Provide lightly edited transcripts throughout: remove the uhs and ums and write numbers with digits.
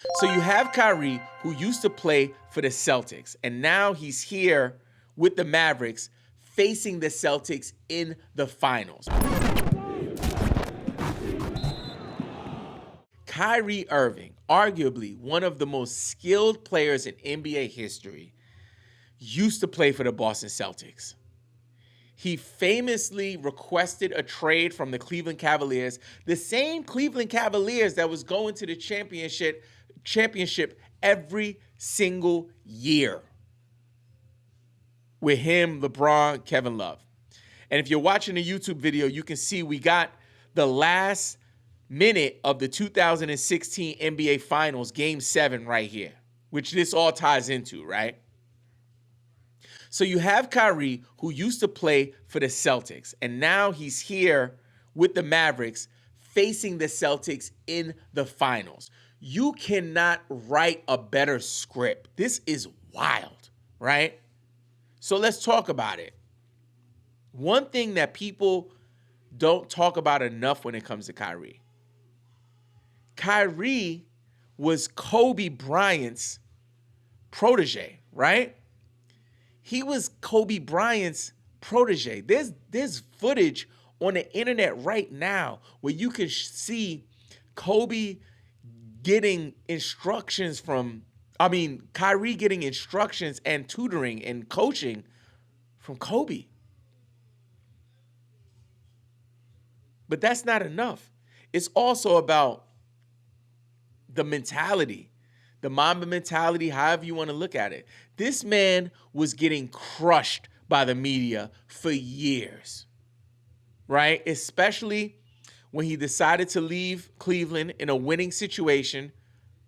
So you have Kyrie, who used to play for the Celtics, and now he's here with the Mavericks facing the Celtics in the finals. Kyrie Irving, arguably one of the most skilled players in NBA history, used to play for the Boston Celtics. He famously requested a trade from the Cleveland Cavaliers, the same Cleveland Cavaliers that was going to the championship every single year with him, LeBron, Kevin Love. And if you're watching the YouTube video, you can see we got the last minute of the 2016 NBA Finals, Game 7 right here, which this all ties into, right? So you have Kyrie, who used to play for the Celtics, and now he's here with the Mavericks facing the Celtics in the finals. You cannot write a better script. This is wild, right? So let's talk about it. One thing that people don't talk about enough when it comes to Kyrie. Kyrie was Kobe Bryant's protege, right? He was Kobe Bryant's protege. There's footage on the internet right now where you can see Kyrie getting instructions and tutoring and coaching from Kobe. But that's not enough. It's also about the mentality, the Mamba mentality, however you want to look at it. This man was getting crushed by the media for years, right? Especially when he decided to leave Cleveland in a winning situation,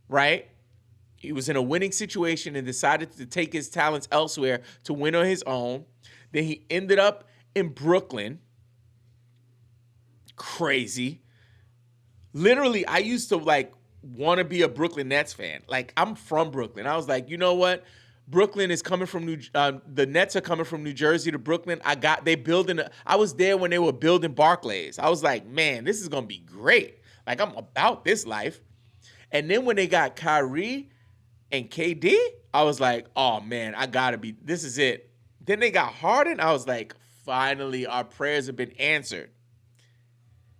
right? He was in a winning situation and decided to take his talents elsewhere to win on his own. Then he ended up in Brooklyn. Crazy. Literally, I used to want to be a Brooklyn Nets fan. I'm from Brooklyn. I was like, you know what? Brooklyn is coming from the Nets are coming from New Jersey to Brooklyn. I was there when they were building Barclays. I was like, man, this is going to be great. I'm about this life. And then when they got Kyrie and KD, I was like, oh man, this is it. Then they got Harden. I was like, finally, our prayers have been answered.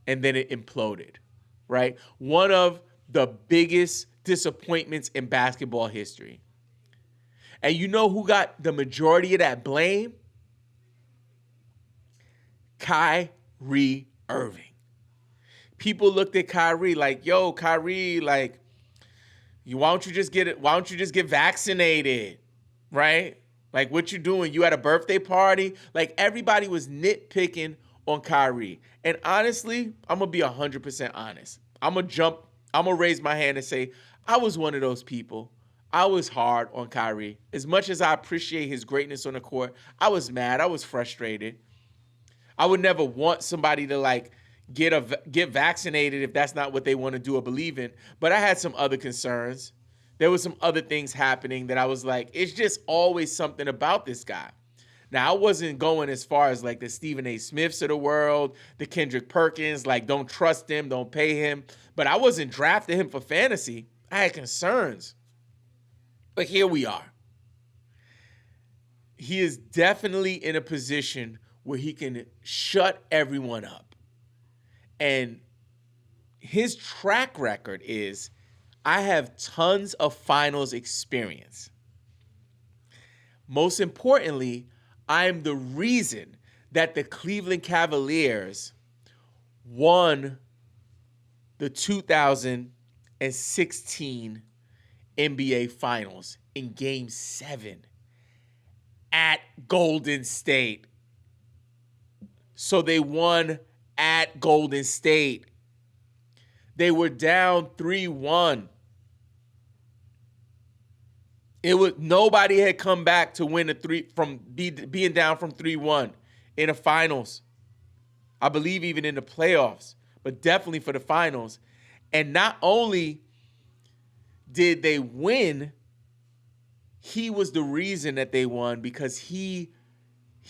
And then it imploded, right? One of the biggest disappointments in basketball history. And you know who got the majority of that blame? Kyrie Irving. People looked at Kyrie like, yo, Kyrie, why don't you just get vaccinated, right? What you doing? You at a birthday party? Everybody was nitpicking on Kyrie. And honestly, I'm going to be 100% honest. I'm going to raise my hand and say, I was one of those people. I was hard on Kyrie. As much as I appreciate his greatness on the court, I was mad. I was frustrated. I would never want somebody to get vaccinated if that's not what they want to do or believe in. But I had some other concerns. There was some other things happening that I was like, it's just always something about this guy. Now, I wasn't going as far as the Stephen A. Smiths of the world, the Kendrick Perkins, don't trust him, don't pay him. But I wasn't drafting him for fantasy. I had concerns. But here we are. He is definitely in a position where he can shut everyone up. And his track record is, I have tons of finals experience. Most importantly, I'm the reason that the Cleveland Cavaliers won the 2016 NBA Finals in Game 7 at Golden State. So they won at Golden State. They were down 3-1. Nobody had come back to win being down from 3-1 in the finals. I believe even in the playoffs, but definitely for the finals. And not only did they win, he was the reason that they won because he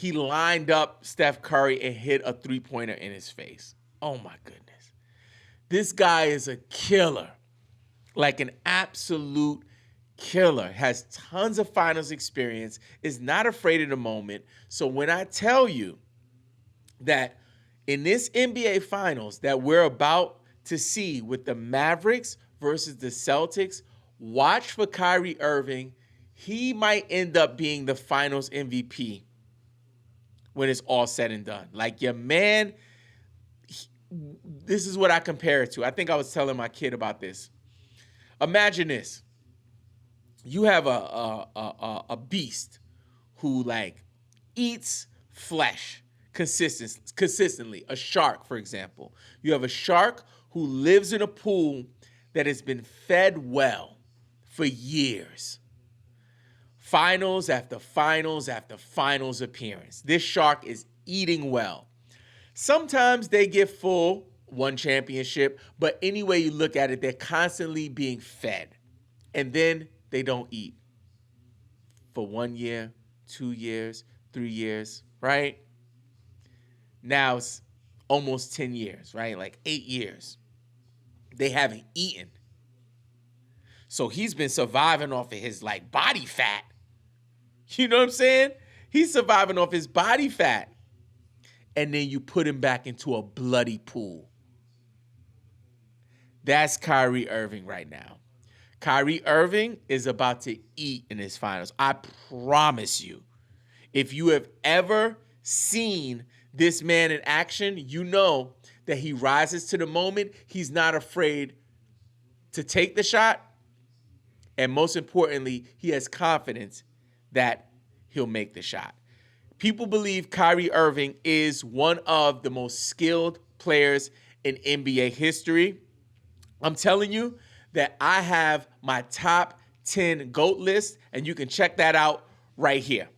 lined up Steph Curry and hit a three-pointer in his face. Oh my goodness. This guy is a killer. like an absolute killer, has tons of finals experience, is not afraid of the moment. So when I tell you that in this NBA Finals that we're about to see with the Mavericks versus the Celtics, watch for Kyrie Irving. He might end up being the Finals MVP when it's all said and done. Like your man, this is what I compare it to. I think I was telling my kid about this. Imagine this. You have a beast who like eats flesh consistently. A shark, for example. You have a shark who lives in a pool that has been fed well for years. Finals after finals after finals appearance. This shark is eating well. Sometimes they get full, one championship, but any way you look at it, they're constantly being fed. And then they don't eat for 1 year, 2 years, 3 years, right? Now it's almost 10 years, right? Like 8 years. They haven't eaten. So he's been surviving off of his like body fat. You know what I'm saying? He's surviving off his body fat. And then you put him back into a bloody pool. That's Kyrie Irving right now. Kyrie Irving is about to eat in his finals. I promise you. If you have ever seen this man in action, you know that he rises to the moment. He's not afraid to take the shot. And most importantly, he has confidence that he'll make the shot. People believe Kyrie Irving is one of the most skilled players in NBA history. I'm telling you that I have my top 10 GOAT list, and you can check that out right here.